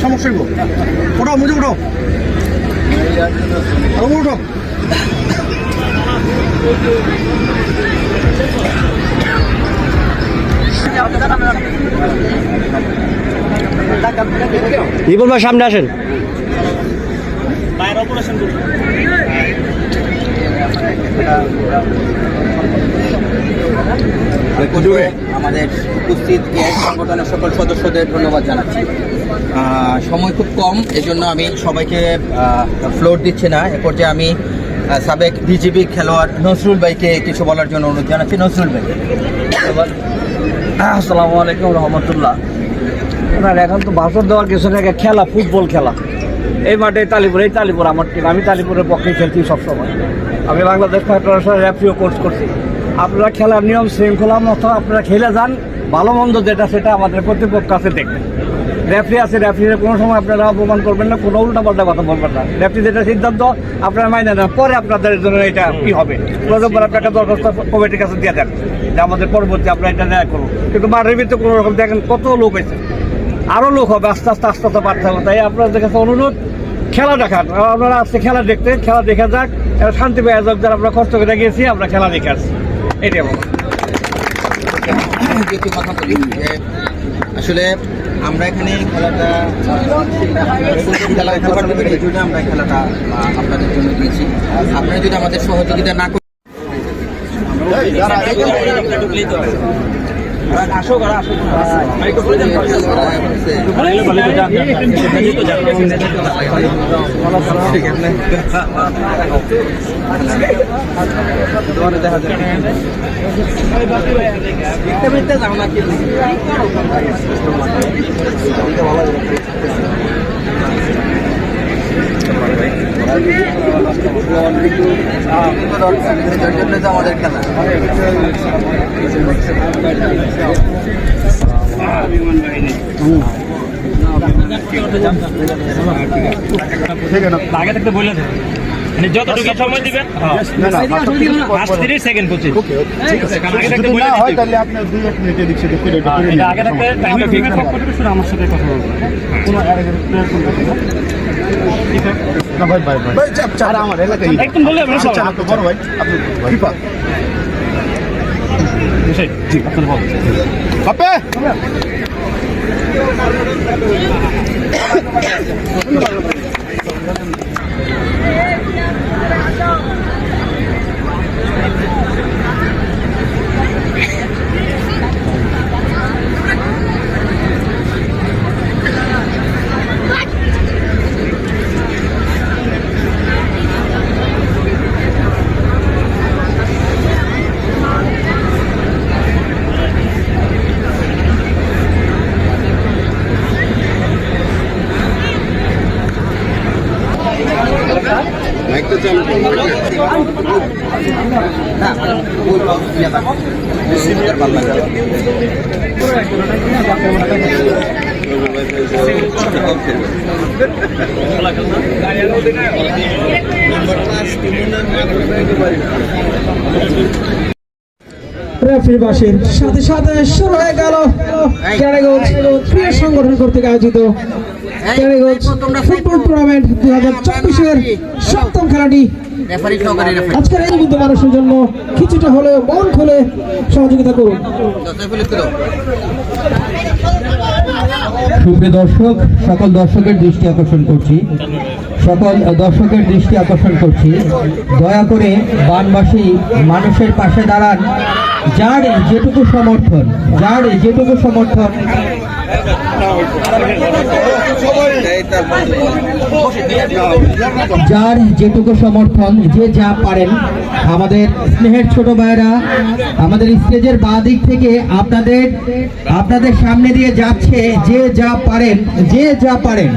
সমস্যা ওটাও মুজে উঠো উঠো রিপন ভাই সামনে আসেন। আমাদের উপস্থিত সংগঠনের সকল সদস্যদের ধন্যবাদ জানাচ্ছি। সময় খুব কম, এজন্য আমি সবাইকে ফ্লোর দিচ্ছি না। এ পর্যায়ে আমি সাবেক বিজিবি খেলোয়াড় নজরুল ভাইকে কিছু বলার জন্য অনুরোধ জানাচ্ছি। নজরুল ভাই। আসসালামু আলাইকুম রহমতুল্লাহ। এখন তো ভাষণ দেওয়ার কিছু না, খেলা ফুটবল খেলা। এই মাঠে তালিপুর আমার টিম। আমি তালিপুরের পক্ষে খেলছি সবসময়। আমি বাংলাদেশ ফেডারেশনের রেফারিও কোর্স করছি। আপনারা খেলার নিয়ম শৃঙ্খলা মতো আপনারা খেলে যান, ভালো মন্দ যেটা সেটা আমাদের প্রতিপক্ষ আছে দেখবেন। রেফারি আছে, রেফারির কোনো সময় আপনারা অপমান করবেন না, কোনো উল্টাপাল্টা কথা বলবেন না। রেফারি যেটা সিদ্ধান্ত আপনারা মাইনে নেন, পরে আপনাদের জন্য এটা কী হবে প্রথমবার আপনি একটা দরখাস্ত কমিটির কাছে দিয়ে দেন যে আমাদের পরবর্তী আপনারা এটা ন্যায় করুন। কিন্তু মাঠের ভিতরে কোনো রকম দেখেন কত লোক হয়েছে, আরও লোক হবে আস্তে আস্তে বাড়তে হবে। তাই আপনাদের কাছে অনুরোধ, খেলা দেখান। আপনারা আসছে খেলা দেখতে, খেলা দেখে যাক, শান্তি পেয়ে যাক। যারা আমরা কষ্ট করে গিয়েছি, আমরা খেলা দেখে আসছি, এটাই বলো। কথা বলি যে আসলে আমরা এখানে খেলাটা আমরা খেলাটা আপনাদের জন্য দিয়েছি। আপনারা যদি আমাদের সহযোগিতা না করেন, আমাদের খেলা আগে থাকতে বলে দেন, মানে যতটুকু সময় দিবেন 30 সেকেন্ড করছি। আগে থাকতে বলে হয় তাহলে আপনি 2-1 মিনিটে দিচ্ছেন। আগে থাকতে টাইমটা ঠিক আছে, শুধু আমার সাথে কথা বলবেন। কোনো আরেকজন প্লেয়ার করবেন না ভাই ভাই চার আমার এলাকায় একদম বলে আমি সব বড় ভাই আপনি কিপা জি আপনার বল আপে রেফারিবাসীর সাথে সাথে শুরু হয়ে গেল কেরানীগঞ্জ ক্রীড়া সংগঠন কর্তৃক আয়োজিত কেরানীগঞ্জ ফুটবল টুর্নামেন্ট 2024-এর সপ্তম খেলাটি। রেফারি সহকারী রেফারি আজকের এই কিন্তু মানুষের জন্য কিছুটা হলেও মন খুলে সহযোগিতা করুন। সুপ্রিয় দর্শক, সকল দর্শকের দৃষ্টি আকর্ষণ করছি, দয়া করে বানবাসী মানুষের পাশে দাঁড়ান। যার যেটুকু সমর্থন যে যা পারেন, আমাদের স্নেহের ছোট ভাইরা আমাদের স্টেজের বাঁ দিক থেকে আপনাদের সামনে দিয়ে যাচ্ছে। যে যা পারেন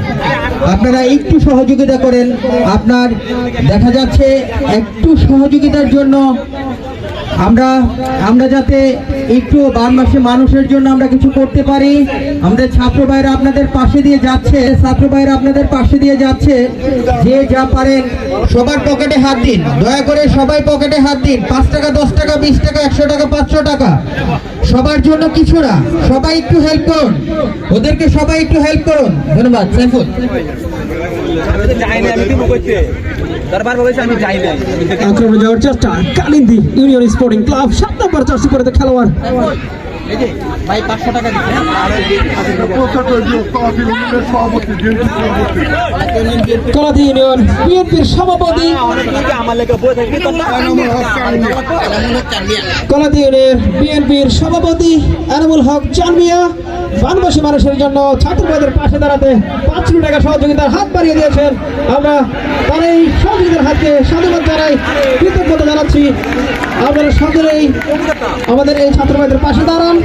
আপনারা একটু সহযোগিতা করেন। আপনার দেখা যাচ্ছে একটু সহযোগিতার জন্য আমরা যাতে একটু বানবাসী মানুষের জন্য আমরা কিছু করতে পারি। আমাদের ছাত্র ভাইরা আপনাদের পাশে দিয়ে যাচ্ছে, যে যা পারেন সবার পকেটে হাত দিন। দয়া করে সবাই পকেটে হাত দিন। 5 টাকা, 10 টাকা, 20 টাকা, 100 টাকা, 500 টাকা, সবার জন্য কিছু না। সবাই একটু হেল্প করুন, ওদেরকে সবাই একটু হেল্প করুন। ধন্যবাদ। সাইফুল আক্রমণে যাওয়ার চেষ্টা কালিন্দী ইউনিয়ন স্পোর্টিং ক্লাব 7 নম্বর জার্সি পরে খেলোয়াড় ভাই 500 টাকা দিচ্ছেন। কলাদি ইউনিয়ন বিএনপির সভাপতি এনামুল হক চানমিয়া বানবাসী মানুষের জন্য ছাত্রবাদের পাশে দাঁড়াতে 500 টাকা সহযোগিতার হাত বাড়িয়ে দিয়েছেন। আমরা তার এই সহযোগিতার হাতকে সাধুবাদ জানাই, কৃতজ্ঞতা জানাচ্ছি। আপনারা সকলেই আমাদের এই ছাত্রবাদের পাশে দাঁড়ান,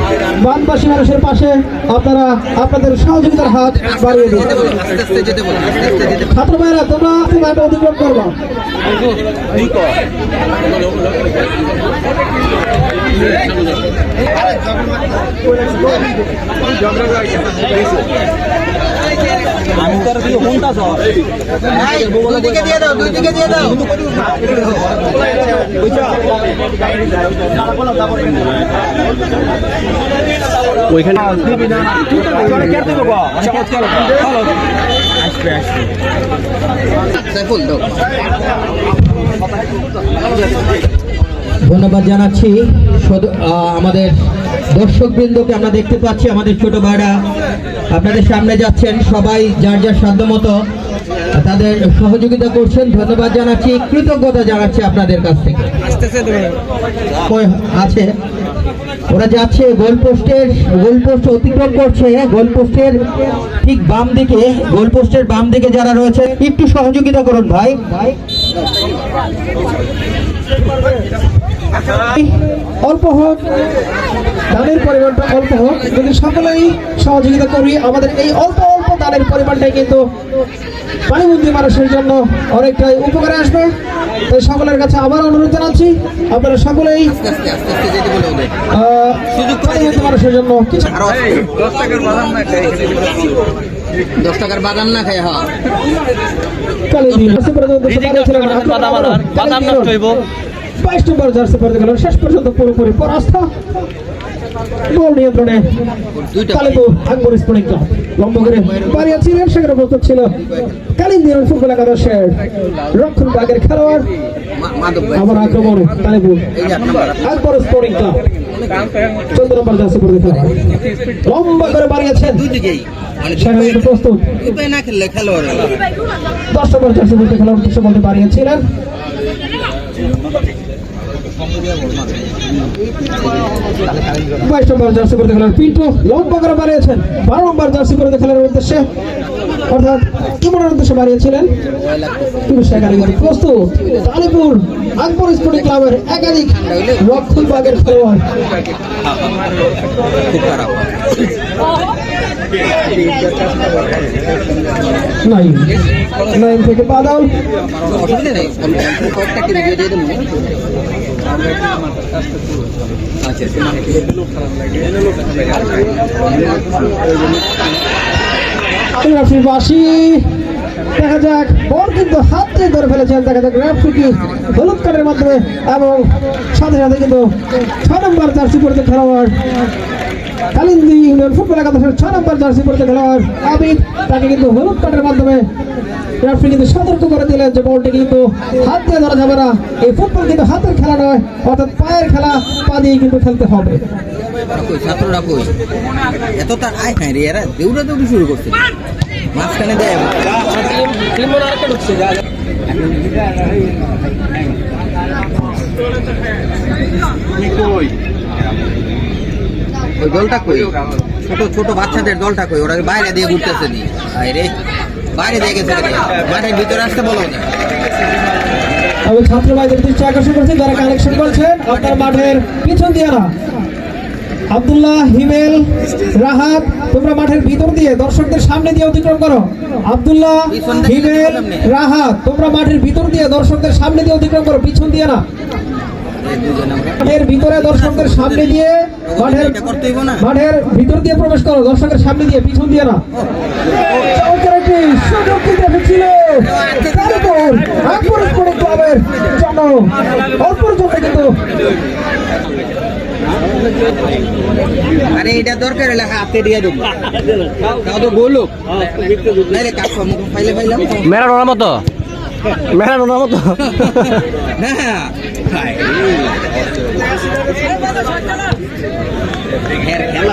বানবাসী মানুষের পাশে আপনারা আপনাদের সহযোগিতার হাত বাড়িয়ে দিন। ছাত্র ভাইরা তোমরা অতিক্রম করবা। দুদিকে দিয়ে দাও। ধন্যবাদ জানাচ্ছি আমাদের দর্শকবৃন্দকে। আমরা দেখতে পাচ্ছি আমাদের ছোট ভাইরা আপনাদের সামনে যাচ্ছেন, সবাই যার যার সাধ্য মতো তাদের সহযোগিতা করছেন। ধন্যবাদ জানাচ্ছি, কৃতজ্ঞতা জানাচ্ছি আপনাদের কাছ থেকে। আছে ওরা যাচ্ছে গোলপোস্ট অতিক্রম করছে। গোলপোস্টের ঠিক বাম দিকে যারা রয়েছে একটু সহযোগিতা করুন ভাই। অল্প হোক, দানের পরিমাণটা অল্প হোক, যদি সকলেই সহযোগিতা করি আমাদের এই অল্প দানের পরিমাণটাই কিন্তু পানিবন্দী মানুষের জন্য অনেকটাই উপকারে আসবে। তাই সকলের কাছে আবার অনুরোধ জানাচ্ছি, আপনারা সকলেই পানিবন্দী মানুষের জন্য কিছু 10 টাকার বাদাম না খাই। হ্যাঁ, বাদাম নষ্ট হইব। 22 নম্বর জার্সি পরে গেল, শেষ পর্যন্ত পুরোপুরি পরাস্ত। গোল নিয়ন্ত্রণে কালিপুর আকবর স্পোর্টিং ক্লাব লম্বা করে বাড়িয়েছিলেন। সেখানে প্রস্তুত ছিল কালিন্দী ফুটবল একাদশের রক্ষণ ভাগের খেলোয়াড়। আবার আক্রমণে কালিপুর আকবর স্পোর্টিং ক্লাব 14 নম্বর জার্সি পরে লম্বা করে বাড়িয়েছেন। সেখানে প্রস্তুত 10 নম্বর জার্সি পরে খেলোয়াড় বাড়িয়েছিলেন। 22 নম্বর জার্সি পরে খেলার পিন্টু লম্বা করে বাড়িয়েছেন। 12 নম্বর জার্সি পরে খেলার উদ্দেশ্যে অর্থাৎ ইমরানের উদ্দেশ্যে বাড়িয়েছিলেন। প্রস্তুত আলিপুর আকবর স্পোর্টিং ক্লাবের একাধিক রক্ষণ ভাগের খেলোয়াড়। নাইন থেকে বাদল বাসী দেখা যাক, বল কিন্তু হাত দিয়ে ধরে ফেলেছেন। দেখা যাক রেফারি হলুদ কার্ডের মাধ্যমে এবং সাথে সাথে কিন্তু 6 নম্বর জার্সি পরে খেলোয়াড় কালিন্দী ইউনিয়ন ফুটবল একাদশের 6 নম্বর জার্সি পরে খেলোয়াড় আবিদ, তাকে কিন্তু হলুদ কার্ডের মাধ্যমে রেফারি কিন্তু সতর্ক করে দিলেন যে বলটি কিন্তু হাত দিয়ে ধরা যাবে না। এই ফুটবল কিন্তু হাতের খেলা নয়, অর্থাৎ পায়ের খেলা, পা দিয়ে কিন্তু খেলতে হবে। ছাত্ররা কই এত তার আয় খায় রে, এরা দৌড়াদৌড়ি শুরু করছে মাঝখানে দেয়। ওই দলটা কই, ছোট ছোট বাচ্চাদের দলটা কই, ওরা বাইরে দিয়ে ঘুরতেছে নি, রে বাইরে দিয়ে গেছে, মাঠের ভিতরে আসতে বলো না। আমি ছাত্র ভাইদের দৃষ্টি আকর্ষণ করছি, যারা কালেকশন করছেন আপনার মাঠের পিছন দিয়ে না। আব্দুল্লাহ, হিমেল, রাহাত, তোমরা মাঠের ভিতর দিয়ে দর্শকদের সামনে দিয়ে অতিক্রম করো। আব্দুল্লাহ, হিমেল, রাহাত, তোমরা মাঠের ভিতর দিয়ে দর্শকদের সামনে দিয়ে অতিক্রম করো, পিছন দিয়ে না। মাঠের ভিতরে দর্শকদের সামনে দিয়ে মাঠের ভিতর দিয়ে প্রবেশ করো, দর্শকের সামনে দিয়ে, পিছন দিয়ে না। সুযোগ কিন্তু এসেছিল আকবর স্পোর্টিং ক্লাবের জন্য, অল্পর জন্য কিন্তু। আরে এটা দরকার হলে হাতে দিয়ে দেবো, তাও তো বলুক নাইলে কাজ মুখ ফাইলে ফাইলাম ম্যারাডোনার মতো, ম্যারাডোনার মতো।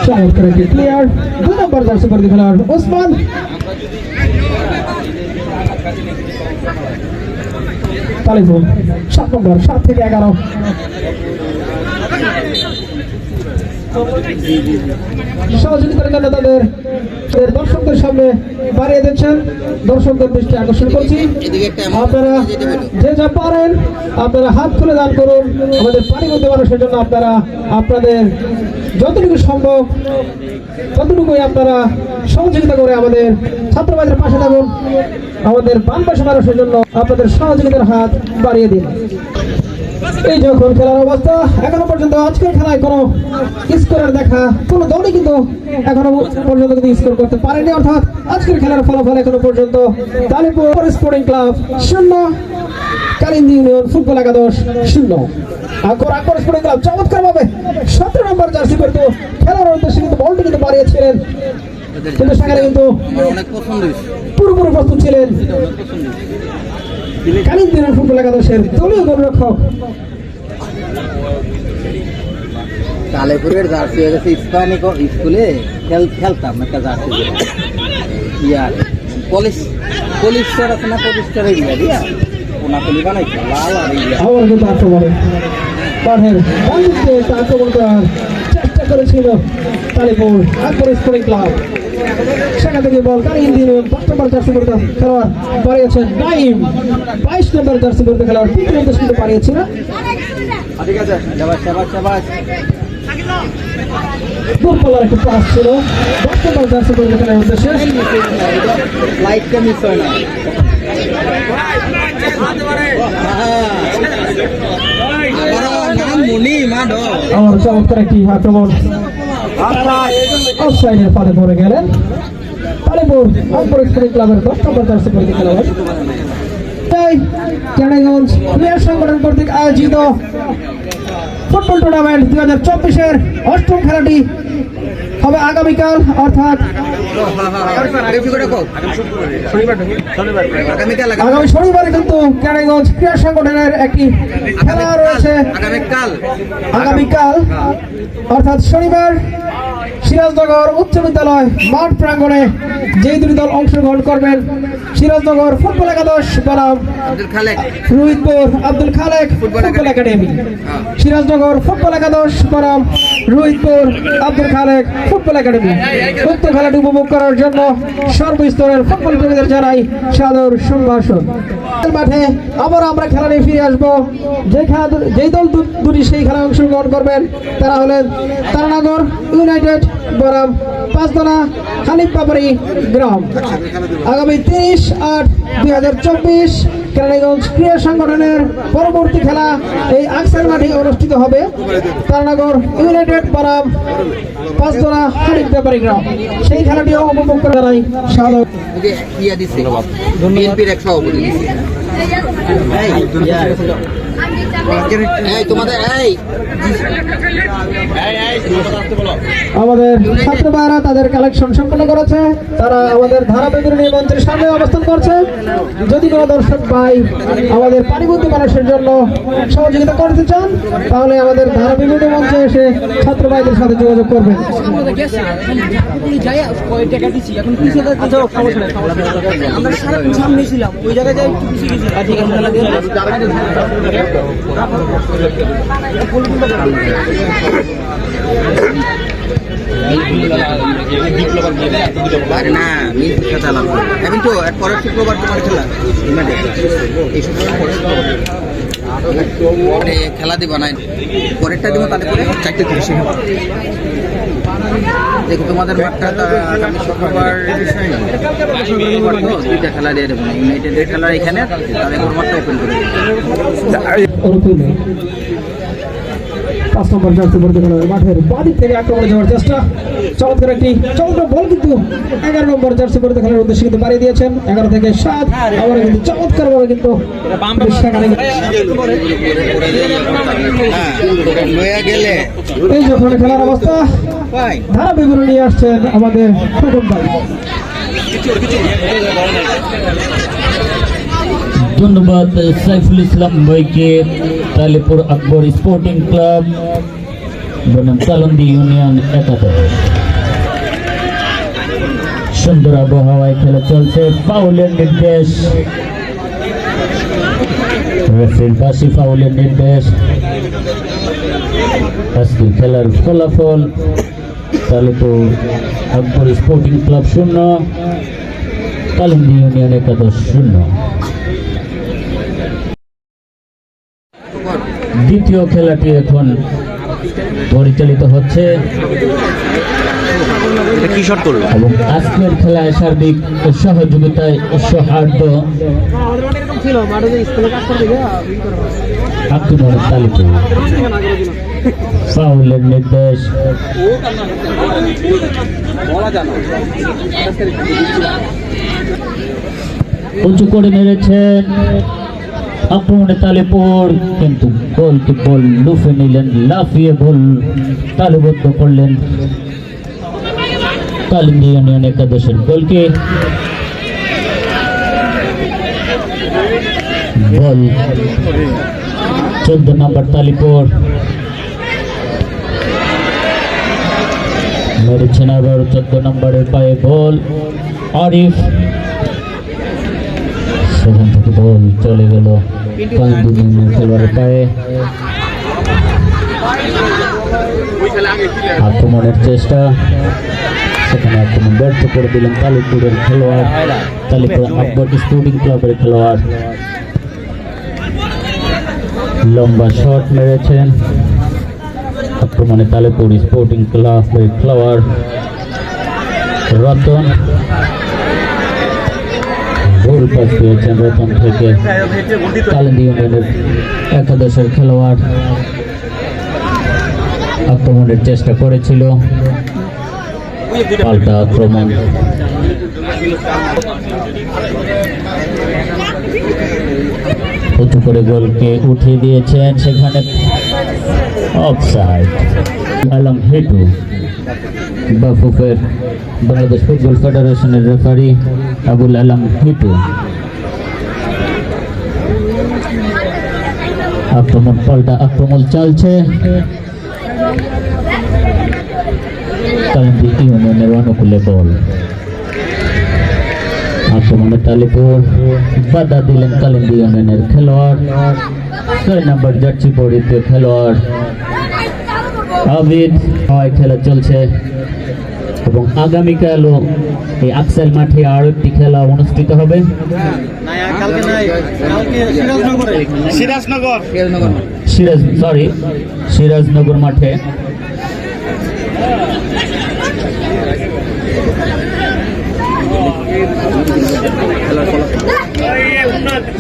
চমৎকার একটি প্লেয়ার, 2 নম্বর জার্সি পরে খেলোয়াড় ওসমান। তালিপুর 7 নম্বর, 7 থেকে 11। সহযোগিতার জন্য তাদের দর্শকদের সামনে বাড়িয়ে দিচ্ছেন, দর্শকদের দৃষ্টি আকর্ষণ করছি। আপনারা যে যা পারেন আপনারা হাত খুলে দান করুন আমাদের পানিবন্ধী মানুষের জন্য। আপনারা আপনাদের যতটুকু সম্ভব ততটুকুই আপনারা সহযোগিতা করে আমাদের ছাত্র ভাইদের পাশে থাকুন। আমাদের বানবাসী মানুষের জন্য আপনাদের সহযোগিতার হাত বাড়িয়ে দিন। এই যখন খেলার অবস্থা, এখনো পর্যন্ত আজকের খেলায় কোনো স্কোরের দেখা কোনো দলই কিন্তু এখনো পর্যন্ত কিন্তু স্কোর করতে পারেনি। অর্থাৎ আজকের খেলার ফলাফল এখনো পর্যন্ত Talipur sporting club 0, Kalindi union football একাদশ 0। আকবর স্পোর্টিং ক্লাব চমৎকার ভাবে 17 নম্বর জার্সি পরে খেলার উদ্দেশ্যে কিন্তু বলটি কিন্তু বাড়িয়েছিলেন, কিন্তু সেখানে কিন্তু পুরোপুরি প্রস্তুত ছিলেন কালিন্দী ইউনিয়ন ফুটবল একাদশের দলীয় গোলরক্ষক। তালেপুরের জার্সি হয়ে গেছে ইস্পানি স্কুলে খেলতাম একটা জার্সি, ইয়ার পলিস্টার আছে না, পলিস্টারের ইয়া কোনাকুলি বানাইছে লাল আর আবার কিন্তু আক্রমণে মাঠের বাণিজ্যে আক্রমণ করার চেষ্টা করেছিল তালিপুর আকবর স্পোর্টিং ক্লাব। সেখান থেকে বল কালিন্দী ইউনিয়ন 5 নম্বর জার্সি পরে খেলোয়াড় বাড়িয়েছেন নাইম, 22 নম্বর জার্সি পরে খেলোয়াড় কিন্তু বাড়িয়েছিল। ঠিক আছে, শাবাশ শাবাশ শাবাশ। দুর্বলার একটি পাস ছিল 10 নম্বর জার্সি পরে খেলার উদ্দেশ্যে। লাইটটা মিস হয় না। আমার চমৎকার একটি আক্রমণ অফসাইডের ফাঁদে পড়ে গেলেন তালিপুর আকবর স্পোর্টিং ক্লাবের 10 নম্বর জার্সি পরে খেলোয়াড়। তাই কেরানীগঞ্জ প্লেয়ার সংগঠন কর্তৃক আয়োজিত ফুটবল টুর্নামেন্ট 2024-এর 8ম খেলাটি হবে আগামীকাল, অর্থাৎ আগামী শনিবারে কিন্তু কেরানীগঞ্জ ক্রীড়া সংগঠনের একটি খেলা রয়েছে। আগামীকাল অর্থাৎ শনিবার সিরাজনগর উচ্চ বিদ্যালয় মাঠ প্রাঙ্গণে যেই দুটি দল অংশগ্রহণ করবেন, সিরাজনগর ফুটবল একাদশ বনাম Rohitpur Abdul Khalek football academy. Sirajnagar football একাদশ বনাম রোহিতপুর আব্দুল খালেক ফুটবল একাডেমি। উক্ত খেলাটি উপভোগ করার জন্য সর্বস্তরের ফুটবল প্রেমীদের জানাই সাদর সম্ভাষণ। মাঠে আবার আমরা খেলা নিয়ে ফিরে আসবো। যেই দল দুটি সেই খেলায় অংশগ্রহণ করবেন তারা হলেন তারানগর ইউনাইটেড বনাম পাঁচদনা খালিফ পাপড়ি গ্রাম। আগামী 30/8/2024 কেরানীগঞ্জ ক্রীড়া সংগঠনের পরবর্তী খেলা এই আকসার মাঠে অনুষ্ঠিত হবে। তারানগর ইউনাইটেড বনাম পাঁচদনা খালিফ পাপড়ি গ্রাম। সেই খেলাটিও উপভোগ করে জানাই সাদর বিএনপির এক সভাপতি এই তোমাদের এই আমাদের ছাত্র ভাইরা তাদের কালেকশন সম্পন্ন করেছে। তারা আমাদের ধারা বিবরণী মঞ্চের সামনে অবস্থান করছে। যদি কোনো দর্শক ভাই আমাদের পানিবন্দী মানুষের জন্য সহযোগিতা করতে চান তাহলে আমাদের ধারা বিবরণী মঞ্চে এসে ছাত্র ভাইদের সাথে যোগাযোগ করবেন। আরে না মিল সাথে আলাদা আমি তো পরের শুক্রবার তোমার খেলা এই শুক্রবার মানে খেলা দিব না পরেরটা দিব তাতে করে 4টে 30 দেখো তোমাদের মাঠটা আগামী শুক্রবার দুইটা খেলা দিয়ে দেবো ইউনাইটেডের খেলা এখানে তাহলে মাঠটা ওপেন করে দেবো। 5 নম্বর জার্সি পরিহিত খেলোয়াড় মাঠের বাদিক থেকে আক্রমণে যাওয়ার চেষ্টা। চমৎকার একটি চমৎকার বল কিন্তু 11 নম্বর জার্সি পরিহিত খেলোয়াড়ের উদ্দেশ্যে কিন্তু বাড়িয়ে দিয়েছেন। 11 থেকে 7 আবার কিন্তু চমৎকার ভাবে কিন্তু এই যখন খেলার অবস্থা ধারা বিবরণী নিয়ে আসছেন আমাদের খোকন ভাই। ধন্যবাদ সাইফুল ইসলাম ভাইকে। তালিপুর আকবর স্পোর্টিং ক্লাব বনাম কালন্দি ইউনিয়ন একাদশ। সুন্দর আবহাওয়ায় খেলা চলছে। ফাউলের নির্দেশ, রেফারির পাশে ফাউলের নির্দেশ। আজকের খেলার ফলাফল তালিপুর আকবর স্পোর্টিং ক্লাব 0, কালন্দি ইউনিয়ন একাদশ 0। দ্বিতীয় খেলাটি এখন পরিচালিত হচ্ছে এবং আজকের খেলায় সার্বিক সহযোগিতায় সৌহার্দ্য আব্দুল তালিপুর। ফাউলের নির্দেশ, উঁচু করে মেরেছেন আক্রমণে তালিপুর, কিন্তু গোলটি বল লুফে নিলেন, লাফিয়ে গোল তালুবদ্ধ করলেন কালিন্দি ইউনিয়ন একাদশের গোলকে। বল 14 নম্বর তালিপুর মেরেছেন আবার 14 নম্বরের পায়ে বল আরিফ। সেখান থেকে বল চলে গেল কালিন্দি ইউনিয়ন খেলোয়াড়ের পায়ে। আক্রমণের চেষ্টা, সেখানে আক্রমণ ব্যর্থ করে দিলেন তালিপুরের খেলোয়াড়, তালিপুর আকবর স্পোর্টিং ক্লাবের খেলোয়াড়। লম্বা শট মেরেছেন আক্রমণে তালিপুর স্পোর্টিং ক্লাবের খেলোয়াড় রতন। গোল পাস পেয়েছেন রতন থেকে কালিন্দি ইউনিয়নের একাদশের খেলোয়াড়। আক্রমণের চেষ্টা করেছিল, পাল্টা আক্রমণ। উঁচু করে গোলকে উঠিয়ে দিয়েছেন, সেখানে অফসাইড। আলম হেটু বাফুফের বাংলাদেশ ফুটবল ফেডারেশনের রেফারি আবুল আলম হিটু। আক্রমণ, পাল্টা আক্রমণ চলছে কালিন্দি ইউনিয়নের অনুকূলে। বল আক্রমণে তালিপুর, বাধা দিলেন কালিন্দি ইউনিয়নের খেলোয়াড় 6 নম্বর জার্সি পরিহিত খেলোয়াড় আবিদ। খেলা চলছে এবং আগামীকালও এই আকসাইল মাঠে আরো একটি খেলা অনুষ্ঠিত হবে। সিরাজনগর মাঠে।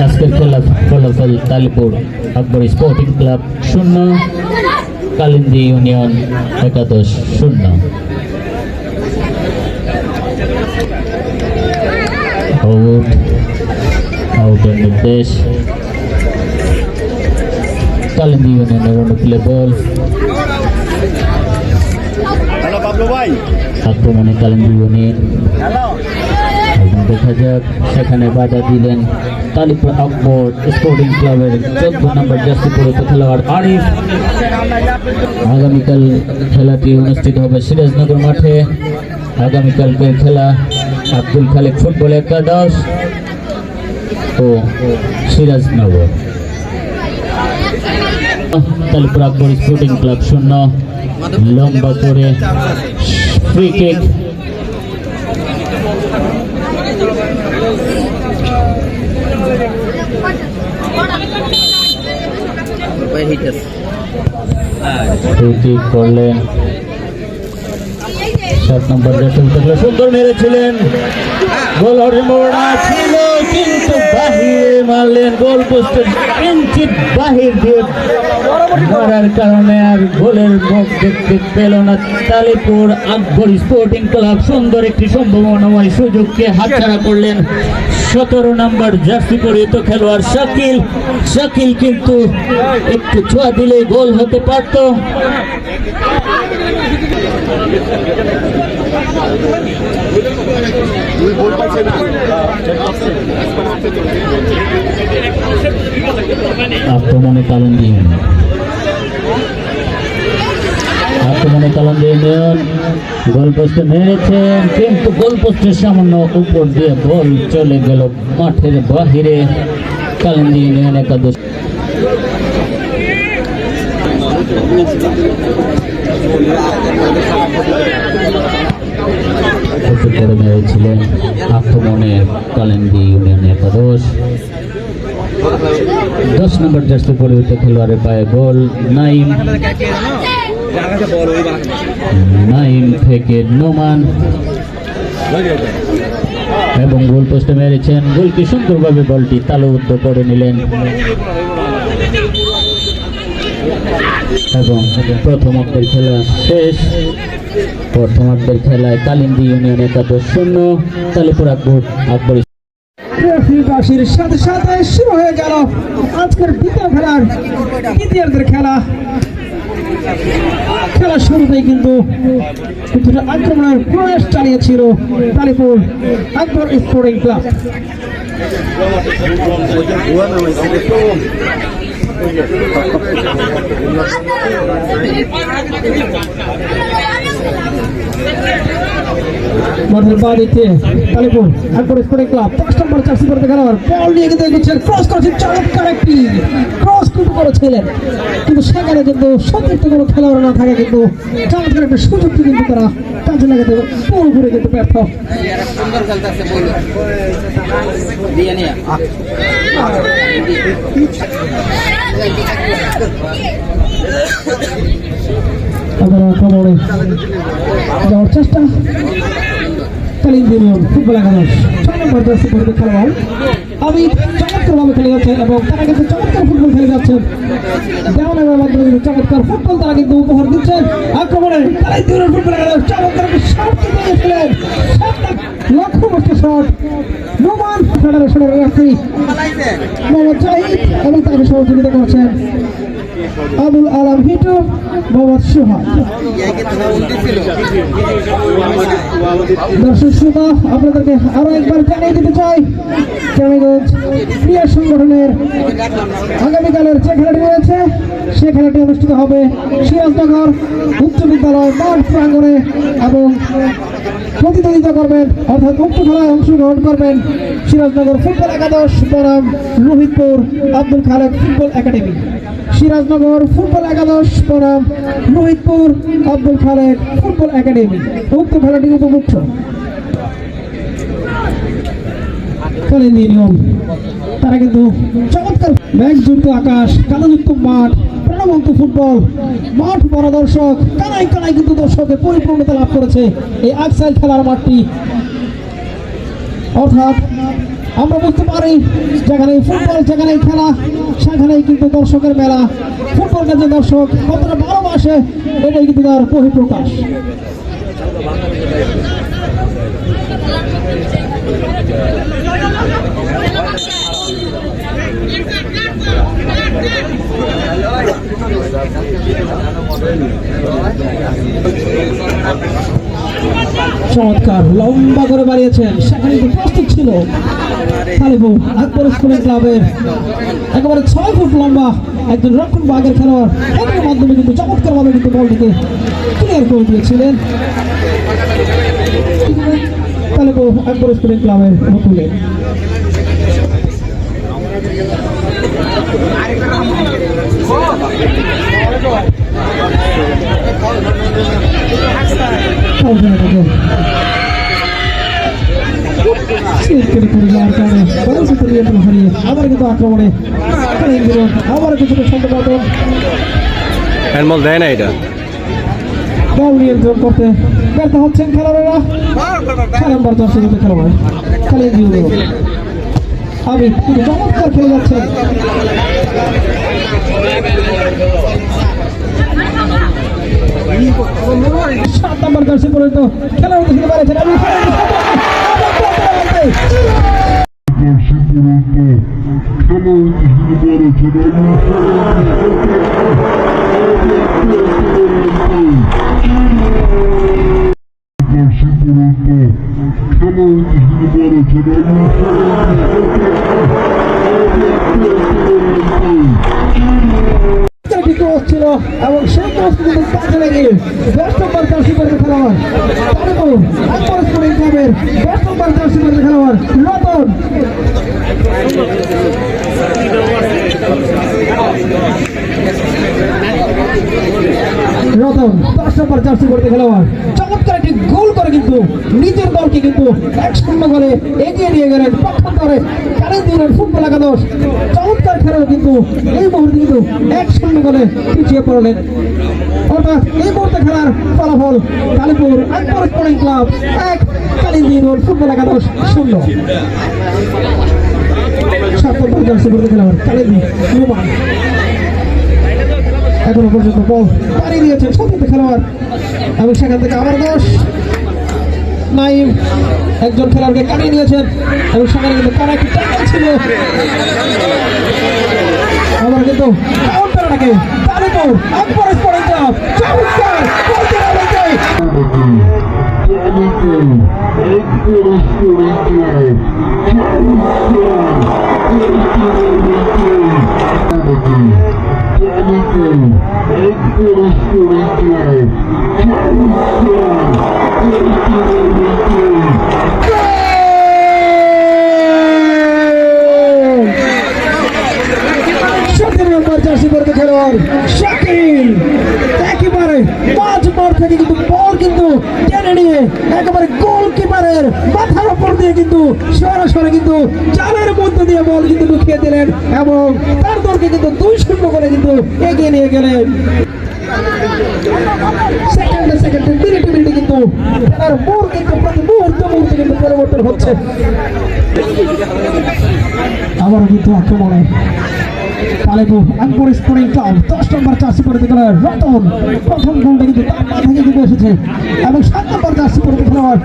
আজকের খেলার ফলাফল তালিপুর আকবর স্পোর্টিং ক্লাব 0, কালিন্দি ইউনিয়ন একাদশ 0। আউটের নির্দেশ, কালিন্দী ইউনিয়নের অনুকূলে বল আক্রমণে কালিন্দী ইউনিয়ন। এখন দেখা যাক, সেখানে বাধা দিলেন তালিপুর আকবর স্পোর্টিং ক্লাবের 14 নম্বর জার্সি পরিহিত খেলোয়াড় আরিফ। আগামীকাল খেলাটি অনুষ্ঠিত হবে সিরাজনগর মাঠে। আগামীকালকের খেলা আব্দুল খালেক ফুটবল একাদশ ও সিরাজনগর। তালিপুর আকবর স্পোর্টিং ক্লাব 0, লম্বা করে ফ্রি কিক। ফ্রি কিক করলেন 7 নম্বর জার্সি থেকে, সুন্দর মেরেছিলেন, গোল হওয়ার সম্ভাবনা ছিল কিন্তু বাহিরে মারলেন, গোল পোস্টের ইঞ্চিত বাহির দিয়ে মারার কারণে আর গোলের মুখ দেখতে পেল না তালিপুর আকবর স্পোর্টিং ক্লাব। সুন্দর একটি সম্ভাবনাময় সুযোগকে হাতছাড়া করলেন 17 নম্বর জার্সি পরিহিত খেলোয়াড় শাকিল। শাকিল কিন্তু একটু ছোঁয়া দিলে গোল হতে পারত। আক্রমণে কালিন্দী ইউনিয়ন, গোল পোস্টে মেরেছেন কিন্তু গোল পোস্টের সামান্য উপর দিয়ে বল চলে গেল মাঠের বাহিরে। কালিন্দী ইউনিয়ন একাদশ করে মেরেছিলেন আক্রমণে কালিন্দী ইউনিয়ন একাদশ। 10 নম্বর জার্সি পরিহিত খেলোয়াড়ের পায়ে গোল। নাইম থেকে নোমান এবং গোল পোস্টে মেরেছেন, গোলকে সুন্দরভাবে বলটি তালুবদ্ধ করে নিলেন এবং প্রথমার্ধের খেলা শেষ। প্রথমার্ধের খেলায় কালিন্দী ইউনিয়ন একাদশ 0, তালিপুর আকবর ট্রফিবাসীর সাথে সাথে শুরু হয়ে গেল আজকের দ্বিতীয়ার্ধের খেলা। খেলা শুরুতেই কিন্তু কিছুটা আক্রমণের প্রয়াস চালিয়েছিল তালিপুর আকবর স্পোর্টিং ক্লাব। মাঠের বাড়িতে তালিপুর আকবর স্পোর্টিং ক্লাব 10 নম্বর জার্সি পরিহিত খেলোয়াড় বল নিয়ে কিন্তু এগোচ্ছেন, ক্রস করেছেন, চমৎকার একটি ক্রস কিন্তু করেছিলেন, কিন্তু সেখানে কিন্তু সতীর্থ কোনো খেলোয়াড় না থাকে কিন্তু চমৎকার একটা সুযোগটি কিন্তু তারা কাজে লাগাতে পুরোপুরি কিন্তু ব্যর্থ। সুন্দর খেলতেছে বল দিয়ে নিয়ে আক্রমণে যাওয়ার চেষ্টা কালিন্দী ইউনিয়ন ফুটবল একাদশ 6 নম্বর জার্সি পরিহিত খেলোয়াড় আমি চমৎকারভাবে খেলে যাচ্ছেন এবং তারা কিন্তু চমৎকার ফুটবল খেলে যাচ্ছেন। দেওয়ানের মাধ্যমে কিন্তু চমৎকার ফুটবল তারা কিন্তু উপহার দিচ্ছেন। আক্রমণে কালিন্দী ইউনিয়ন ফুটবল একাদশ চমৎকার একটি শট দিয়েছিলেন, লক্ষ্যভ্রষ্ট শট। নোমান ফেডারেশনের রেফারি মোহাম্মদ জাহিদ এবং তাকে সহযোগিতা করছেন আবুল আলম হিটু, মোহাম্মদ সুহাগ। দর্শক শ্রোতা, আপনাদেরকে আরো একবার জানিয়ে দিতে চাই কেরানীগঞ্জ ক্রীড়া সংগঠনের আগামীকালের যে খেলাটি রয়েছে সে খেলাটি অনুষ্ঠিত হবে সিরাজনগর উচ্চ বিদ্যালয় মাঠ প্রাঙ্গণে এবং প্রতিদ্বন্দ্বিতা করবেন অর্থাৎ উক্ত খেলায় অংশগ্রহণ করবেন সিরাজনগর ফুটবল একাদশ বনাম Rohitpur Abdul Khalek football academy. Sirajnagar football একাদশ বনাম রোহিতপুর আব্দুল খালেক ফুটবল একাডেমি উক্ত খেলাটি উপভোগ্য। কালিন্দী ইউনিয়ন তারা কিন্তু চমৎকার মেঘযুক্ত আকাশ, কাদাযুক্ত মাঠ, প্রাণবন্ত ফুটবল মাঠ, বড় দর্শক, কানায় কানায় কিন্তু দর্শকের পরিপূর্ণতা লাভ করেছে এই আকসাইল খেলার মাঠটি। অর্থাৎ আমরা বুঝতে পারি যেখানে ফুটবল, যেখানে খেলা, সেখানেই কিন্তু দর্শকের মেলা। ফুটবল কাছে দর্শক কতটা ভালোবাসে এটাই কিন্তু তার বহিঃপ্রকাশ। চমৎকার লম্বা করে বাড়িয়েছেন, সেখানে কিন্তু প্রস্তুত ছিল তালিপুর আকবর স্পোর্টিং ক্লাবের একেবারে 6 ফুট লম্বা একজন রক্ষণ ভাগের খেলোয়াড়। এটার মাধ্যমে কিন্তু চমৎকার ভাবে কিন্তু বলটিকে ক্লিয়ার করে দিয়েছিলেন তালিপুর আকবর স্পোর্টিং ক্লাবের অনুকূলে। আবার কিন্তু আক্রমণে আবার কিছুটা সম্ভবতন হ্যান্ডবল দেয় না এটা। বল নিয়ন্ত্রণ করতে ব্যর্থ হচ্ছেন খেলোয়াড়েরা। 4 নম্বর জার্সি খেলোয়াড় খালিদ আমি কিন্তু চমৎকার খেলে যাচ্ছেন। 7 নম্বর জার্সি পর্যন্ত খেলার উদ্দেশ্যে বাড়িয়েছেন। আমি ছিল এবং সেই পরিস্থিতি কাজে লেগে বেস্ট নম্বর জার্সি পরে খেলোয়াড় আকবর স্পোর্টিং ক্লাবের বেস্ট নম্বর জার্সি পরে খেলোয়াড় রতন রতন 10 নম্বর জার্সি পরে খেলোয়াড় চমৎকার একটি গোল করে কিন্তু নিজের দলকে কিন্তু 1-0 করে এগিয়ে নিয়ে গেলেন পক্ষান্তরে কারেন্ট দিলেন ফুটবল একাদশ। চমৎকার খেলেও কিন্তু এই মুহূর্তে কিন্তু 1-0 করে পিছিয়ে পড়লেন। অর্থাৎ এই মুহূর্তে খেলার ফলাফল কালীপুর আকবর স্পোর্টিং ক্লাব 1, কালিন্দি ফুটবল একাদশ 0। 7 নম্বর জার্সি পরে খেলোয়াড় কালিন্দি রোমান এখনো পর্যন্ত বল পাড়িয়ে দিয়েছেন সতীর্থ খেলোয়াড় এবং সেখান থেকে আবার 10 নাইম একজন খেলোয়াড়কে কাটিয়ে নিয়েছেন এবং সেখানে কিন্তু তারা একটি ট্যাকল ছিল। আবার কিন্তু কাউন্টারটাকে তালিপুর আকবর স্পোর্টিং ক্লাব চমৎকার খেলোয়াড় শাকিল একেবারে 5 বার থেকে কিন্তু বল কিন্তু টেনে নিয়ে একেবারে গোলকিপারের মাথার উপর দিয়ে কিন্তু সরাসরি কিন্তু জালের মধ্যে দিয়ে বল কিন্তু ঢুকিয়ে দিলেন এবং তার দলকে কিন্তু 2-0 করে কিন্তু এগিয়ে নিয়ে গেলেন। সেকেন্ডে মিনিটে কিন্তু খেলার মোড় কিন্তু প্রতি মুহূর্তে কিন্তু পরিবর্তন হচ্ছে। আবারও কিন্তু আক্রমণে কালীপুর আকবর স্পোর্টিং ক্লাব 10 নম্বর জার্সি পরে খেলোয়াড় রতন প্রথম গোলটা কিন্তু তার পা থেকে কিন্তু এসেছে এবং 7 নম্বর জার্সি পরে খেলোয়াড়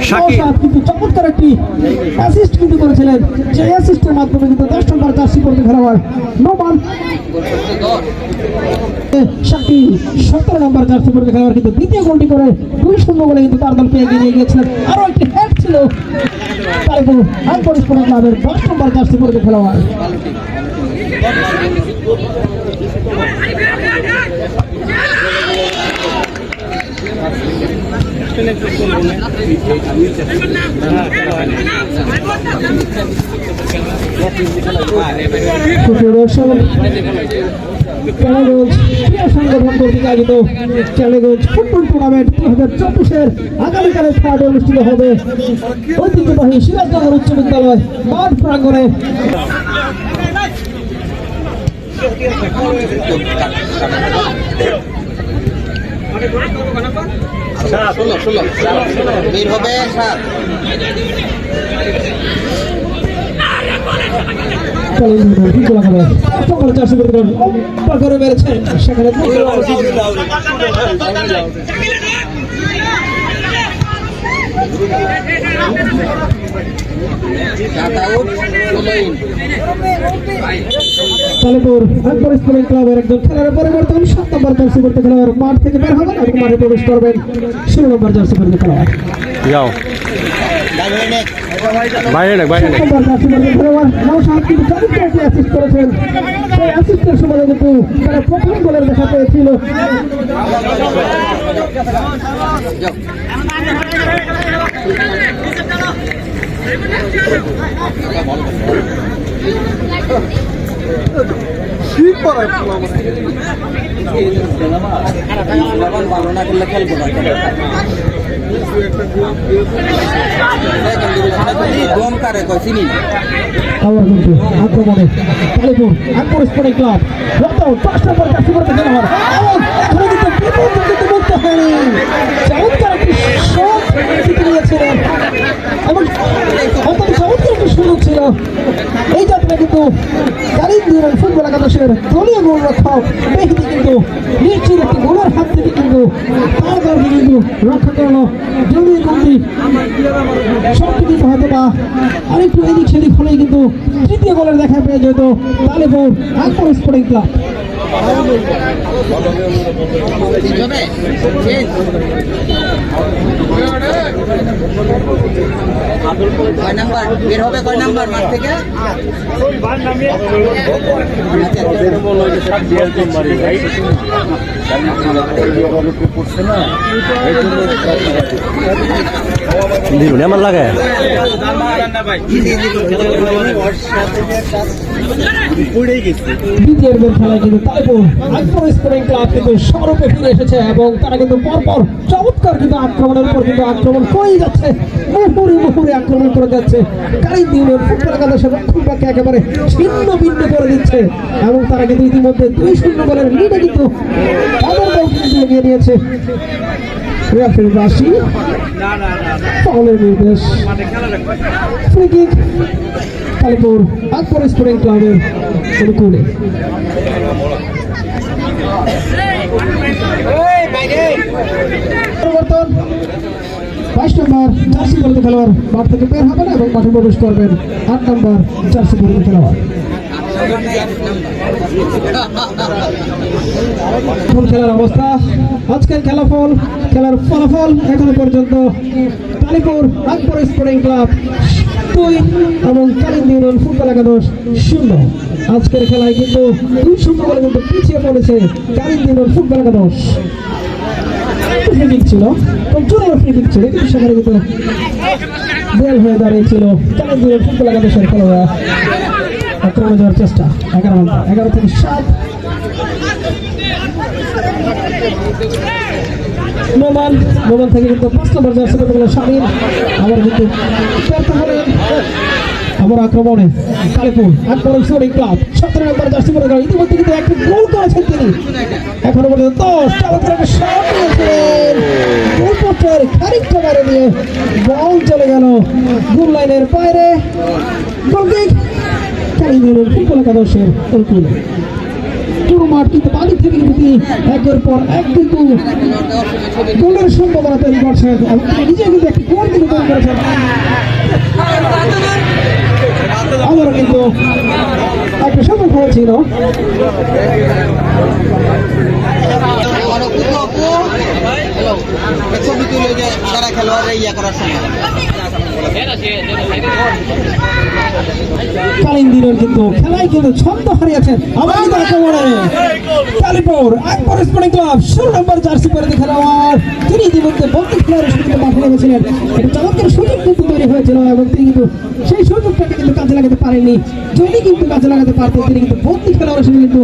শাকিল কিন্তু চমৎকার একটি অ্যাসিস্ট কিন্তু করেছিলেন, যে অ্যাসিস্টের মাধ্যমে কিন্তু 10 নম্বর জার্সি পরে খেলোয়াড় নোমান শাকিল 17 নম্বর জার্সি পরে খেলোয়াড় কিন্তু দ্বিতীয় গোলটি করে 2-0 গোলে কিন্তু তার দলকে এগিয়ে নিয়ে গিয়েছিলেন। আরো একটি হেড ছিল কালীপুর আকবর স্পোর্টিং ক্লাবের 10 নম্বর জার্সি পরে খেলোয়াড়। সংগঠন কর্তৃক আয়োজিত চ্যালেঞ্জ ফুটবল টুর্নামেন্ট 2024 আগামীকালে খেলাটি অনুষ্ঠিত হবে ঐতিহ্যবাহী সিরাজনগর উচ্চ বিদ্যালয় মাঠ প্রাঙ্গণে। বের হবে 7 সেখানে তালিপুর আকবর স্পোর্টিং ক্লাবের একজন খেলোয়াড়ের পরিবর্তন 7 নম্বর জার্সি পরতে খেলোয়াড় মাঠ থেকে বের হবেন এবং মাঠে প্রবেশ করবেন 16 নম্বর জার্সি পরতে খেলোয়াড়। যাও বাইরে ডাক বাইরে ডাক। 7 নম্বর জার্সি পরতে খেলোয়াড় নওশাদ কিন্তু চমৎকার একটি অ্যাসিস্ট করেছেন। সেই অ্যাসিস্টের সময় কিন্তু তারা প্রথম গোলের দেখা পেয়েছিল। ভালো না করলে খেলবো না, দম কারে কয় চিনি না। আবার কিন্তু আক্রমণে তালিপুর আকবর স্পোর্টিং ক্লাব লকডাউন 5 নম্বর জার্সি পরতে খেলোয়াড় এবং এখানে কিন্তু বিপদ কিন্তু মুক্ত হয়নি। চমৎকার একটি শট জিতে নিয়েছিলেন এবং অত্যন্ত চমৎকার একটি সুযোগ ছিল। এই যাত্রা কিন্তু কারিম দিলেন ফুটবল একাদশের দলীয় গোলরক্ষক মেহেদী কিন্তু নিশ্চিত একটি গোলের হাত থেকে কিন্তু তার দলকে কিন্তু রক্ষা করলো। জলদি জলদি শটটি কিন্তু হয়তো বা আরেকটু এদিক সেদিক হলেই কিন্তু তৃতীয় গোলের দেখা পেয়ে যেত তালিপুর আকবর স্পোর্টিং ক্লাব। কয় নাম্বার বের হবে, কয় নাম্বার মাঠ থেকে? আমার লাগে দ্বিতীয় খেলায় কিন্তু তালিপুর আকবর স্পোর্টিং ক্লাব কিন্তু স্বরূপে ফিরে এসেছে এবং তারা কিন্তু পরপর চমৎকার কিন্তু আক্রমণের উপর কিন্তু আক্রমণ করেই যাচ্ছে, মুহুরে আক্রমণ করে যাচ্ছে। কারিম দিলেন ফুটবল একাদশের রক্ষণভাগকে একেবারে ছিন্ন ভিন্ন করে দিচ্ছে এবং তারা কিন্তু ইতিমধ্যে 2-0 গোলের লিডে কিন্তু তাদের দল কিন্তু এগিয়ে নিয়েছে। রেফারি রাশি ফাউলের নির্দেশ, ফ্রি কিক তালিপুর আকবর স্পোর্টিং ক্লাবের অনুকূলে। পরিবর্তন 22 নম্বর জার্সি পরতে খেলোয়াড় মাঠ থেকে বের হবেন এবং মাঠে প্রবেশ করবেন 8 নম্বর জার্সি পরতে খেলোয়াড়। খেলার অবস্থা, আজকের খেলার ফলাফল এখনো পর্যন্ত তালিপুর আকবর স্পোর্টিং ক্লাব 2 এবং কারিম দিলেন ফুটবল একাদশ 0। আজকের খেলায় কিন্তু 2-0 গোলে কিন্তু পিছিয়ে পড়েছে কারিম দিলেন ফুটবল একাদশ। ফ্রি কিক ছিল, খুব জোরালো ফ্রি কিক ছিল, কিন্তু সেখানে কিন্তু গোল হয়ে দাঁড়িয়েছিল কারিম দিলেন ফুটবল একাদশের খেলোয়াড়। আক্রমণে যাওয়ার চেষ্টা 11 থেকে 7 নোমান থেকে কিন্তু 5 নম্বর জার্সি পরতে গেল শামিল, আবার কিন্তু আবার আক্রমণে তালিপুর আকবর স্পোর্টিং ক্লাব 17 নম্বর জার্সি পরে গেল। ইতিমধ্যে কিন্তু একটি গোল করেছেন তিনি, এখনো পর্যন্ত 10 চমৎকার একটা শট নিয়েছিলেন, গোলপোস্টের খানিকটা বাইরে দিয়ে বল চলে গেল গোল লাইনের বাইরে। গোল কিক কারিম দিলেন ফুটবল একাদশের অনুকূলে। পুরো মাঠ কিন্তু বাদিক থেকে কিন্তু তিনি একের পর এক কিন্তু গোলের সম্ভাবনা তৈরি করছেন এবং তিনি নিজে কিন্তু একটি গোল কিন্তু তৈরি করেছেন। আবারও কিন্তু একটা সুযোগ হয়েছিল। ছবি তুলে যে সারা খেলোয়াড়রা ইয়া করার সময় কারিম দিলেন কিন্তু খেলায় কিন্তু ছন্দ হারিয়েছেন। আবার কিন্তু আক্রমণে তালিপুর আকবর স্পোর্টিং ক্লাব 16 নম্বর জার্সি পরতে খেলোয়াড়, তিনি ইতিমধ্যে বন্দী খেলোয়াড়ের সঙ্গে মাঠে নেমেছিলেন। একটা চমৎকার সুযোগ কিন্তু তৈরি হয়েছিল এবং তিনি কিন্তু সেই সুযোগটাকে কিন্তু কাজে লাগাতে পারেননি। যদি কিন্তু কাজে লাগাতে পারতেন তিনি কিন্তু বন্দী খেলোয়াড়ের সঙ্গে কিন্তু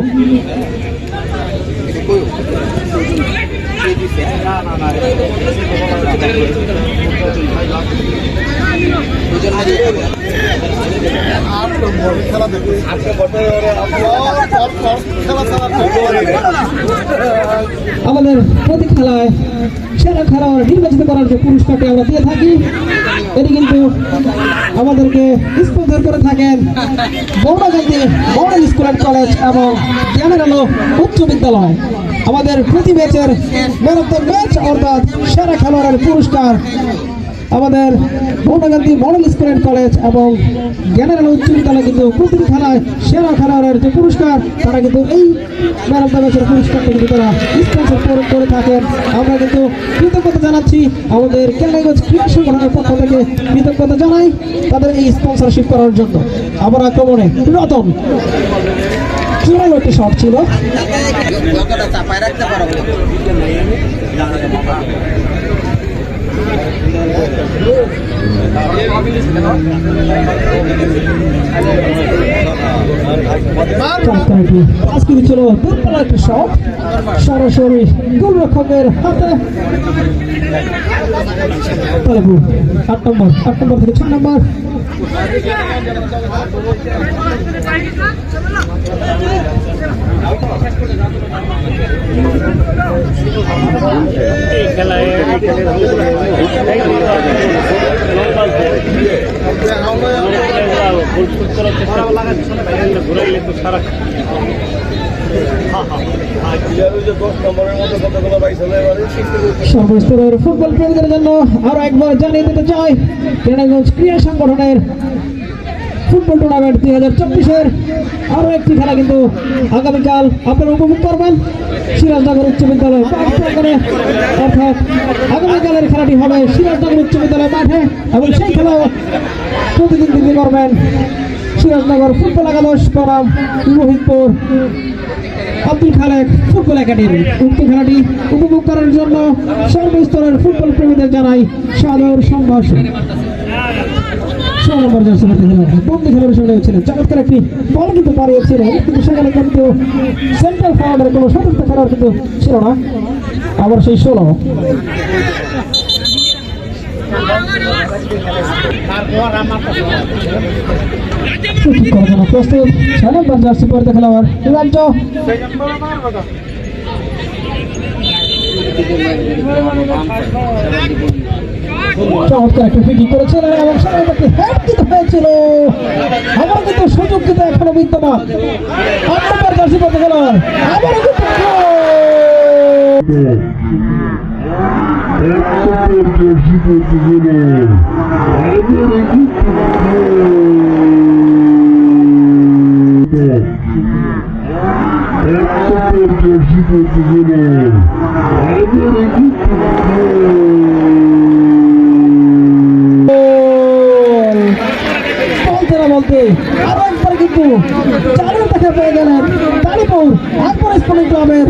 আমাদের প্রতি খেলায় সেরা খেলোয়াড় নির্বাচিত করার যে পুরস্কারটি আমরা দিয়ে থাকি, এটি কিন্তু আমাদেরকে স্পন্সর করে থাকেন বড়গাইতে মডেল স্কুল অ্যান্ড কলেজ এবং জ্ঞানের আলো উচ্চ বিদ্যালয়। আমাদের প্রতি ম্যাচের ম্যান অফ দ্য ম্যাচ অর্থাৎ সেরা খেলোয়াড়ের পুরস্কার আমাদের Mahatma model school and college এবং জ্ঞানের উচ্চ বিদ্যালয় কিন্তু প্রতিটি খেলায় সেরা খেলোয়াড়ের যে পুরস্কার তারা কিন্তু এই ম্যান অফ দ্য ম্যাচের পুরস্কারটা কিন্তু তারা স্পন্সর করে থাকেন। আমরা কিন্তু কৃতজ্ঞতা জানাচ্ছি আমাদের কেরানীগঞ্জ ক্রীড়া সংগঠনের পক্ষ থেকে কৃতজ্ঞতা জানাই তাদের এই স্পন্সরশিপ করার জন্য। আবার আক্রমণে রতন চূড়ান্ত একটি শট ছিল। চাপায় রাখতে পারো আজকে ছিল দুর্বল একটি শট সরাসরি গোলরক্ষকের হাতে। 8 নম্বর থেকে 6 নম্বর সর্বস্তরের ফুটবল প্রেমীদের জন্য আরো একবার জানিয়ে দিতে চাই কেরানীগঞ্জ ক্রীড়া সংগঠনের ফুটবল টুর্নামেন্ট 2024-এর আরো একটি খেলা কিন্তু আগামীকাল আপনারা উপভোগ করবেন সিরাজনগর উচ্চ বিদ্যালয় প্রাঙ্গণে। অর্থাৎ আগামীকালের খেলাটি হবে সিরাজনগর উচ্চ বিদ্যালয় মাঠে এবং সেই খেলাও প্রতিদ্বন্দ্বিতা করবেন সিরাজনগর ফুটবল একাদশ বনাম রোহিতপুর আব্দুল খালেক ফুটবল একাডেমি। উক্ত খেলাটি উপভোগ করার জন্য সর্বস্তরের ফুটবল প্রেমীদের জানাই সাদর সম্ভাষণ। 6 নম্বর জার্সি বন্দি খেলার সঙ্গে ছিলেন চমৎকার একটি বল কিন্তু পারিয়েছিলেন, কিন্তু সেখানে কিন্তু সেন্টার ফরওয়ার্ডের কোনো সতর্ক খেলার কিন্তু ছিল না। আবার সেই 16 প্রস্তুত 6 নম্বর জার্সি পরিহিত খেলোয়াড় রাজ্য চমৎকার একটা ফিটিং করেছিলেন এবং সামনে হেড কিন্তু হয়েছিল। আবার কিন্তু সুযোগ কিন্তু এখনো বিদ্যমান। 8 নম্বর জার্সি পরিহিত খেলোয়াড় আবার বলতে আরো একবার কিন্তু চালু দেখা পেয়ে গেলেন কালীপুর আকবর স্পোর্টিং ক্লাবের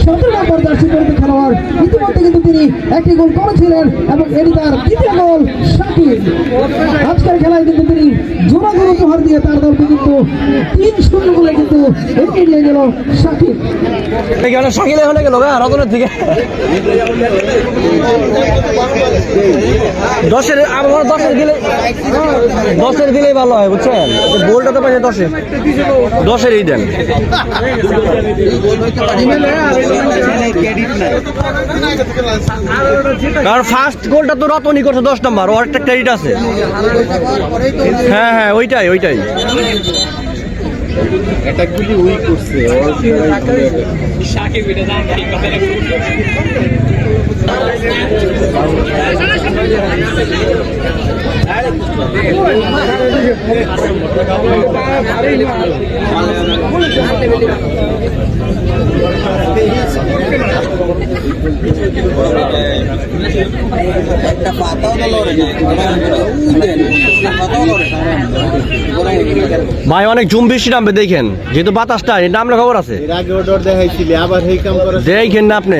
17 নম্বর জার্সি পরিহিত খেলোয়াড়। ইতিমধ্যে কিন্তু তিনি একটি গোল করেছিলেন এবং এটি তার দ্বিতীয় গোল। শাকিল আজকের খেলায় কিন্তু তিনি জোড়া গোল উপহার দিয়ে তার দলকে কিন্তু 3-0 গোলে কিন্তু এগিয়ে নিয়ে গেল শাকিল। শাকিল হলে গেল রতনের থেকে 10-এর দিলেই ভালো হয় বুঝছেন। গোলটা তো পাইছে 10-এরই দেন। কারণ ফার্স্ট গোলটা তো রতনই করছে 10 নম্বর, ওর একটা ক্রেডিট আছে। হ্যাঁ ওইটাই অ্যাটাকগুলি উইক করছে ভাই অনেক জুম বেশি নামবে দেখেন, যেহেতু বাতাসটা নামলে খবর আছে। দেখেন না আপনি,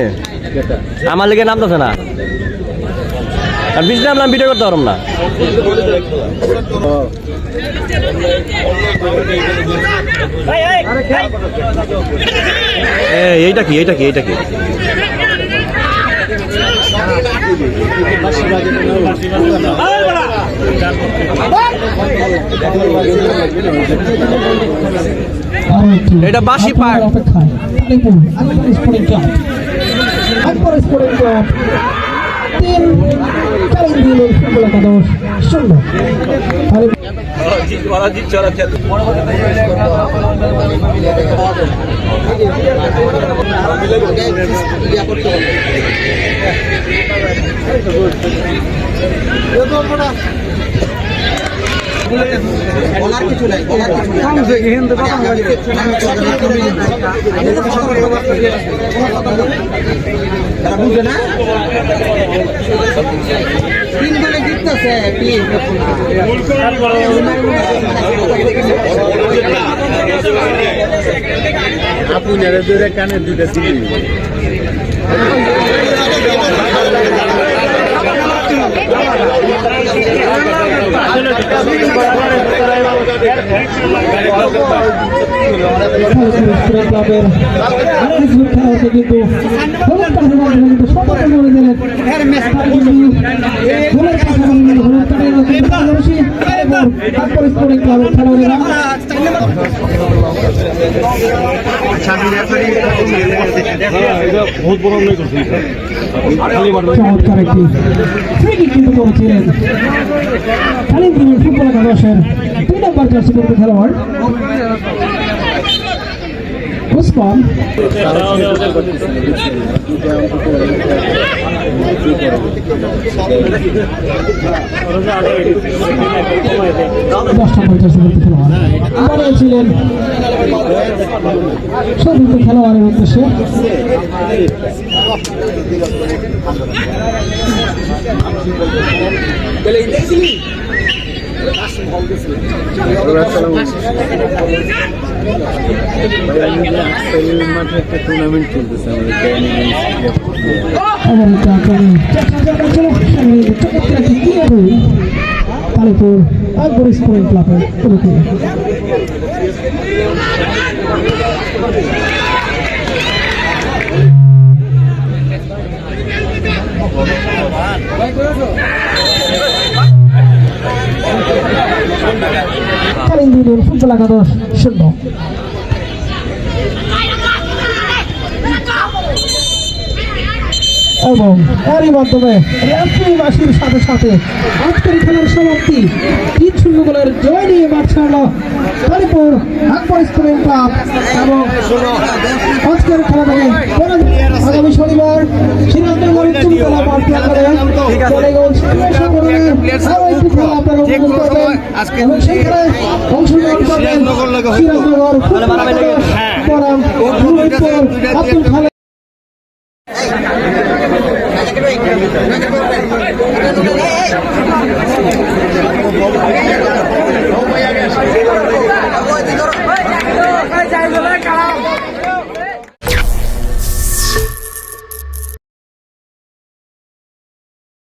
আমার লেগে নামতেছে না, আর বেশি নামলাম ভিডিও করতে পারলাম না। এইটা কি এটা বাসি পায়। বলার কিছু নাই, বলার কিছু নাই। তারা বুঝে না তিন গোলে জিততেছে আপনারা দুইটা কানে দুইটা দিন ক্লাবের কিন্তু সতর্ক করে দিলেন ক্লাবের খেলোয়াড়েরা বহুত বড় অন্যায় করছে চমৎকার একটি ফ্রি কিক কিন্তু করেছিলেন কালিম্পঙের ফুটবল একাদশের 2 নম্বর জার্সি পরিহিত খেলোয়াড় উসমান। ছিলেন সতীর্থ খেলোয়াড়ের উদ্দেশ্যে মাঠে একটা টুর্নামেন্ট চলতেছে কালীপুর আকবর স্পোর্টিং ক্লাবের উদ্যোগে কালিম্পং ফুটবল একাদশ 0। এবং এরই মাধ্যমে রেফারির সাথে সাথে আজকের খেলার সমাপ্তি 3-0 গোলের জয় নিয়ে মাঠ ছাড়ল কালীপুর আকবর স্পোর্টিং ক্লাব। এবং আজকের খেলা থেকে আগামী শনিবার সিরাজনগর উচ্চ বিদ্যালয় মাঠ প্রাঙ্গণে টালিগঞ্জ ক্রীড়া সংগঠনের আরো একটি খেলা আপনারা উপভোগ করবেন এবং সেই খেলায় অংশগ্রহণ করবেন সিরাজনগর ফুটবল একাদশ বনাম আব্দুল খালেক।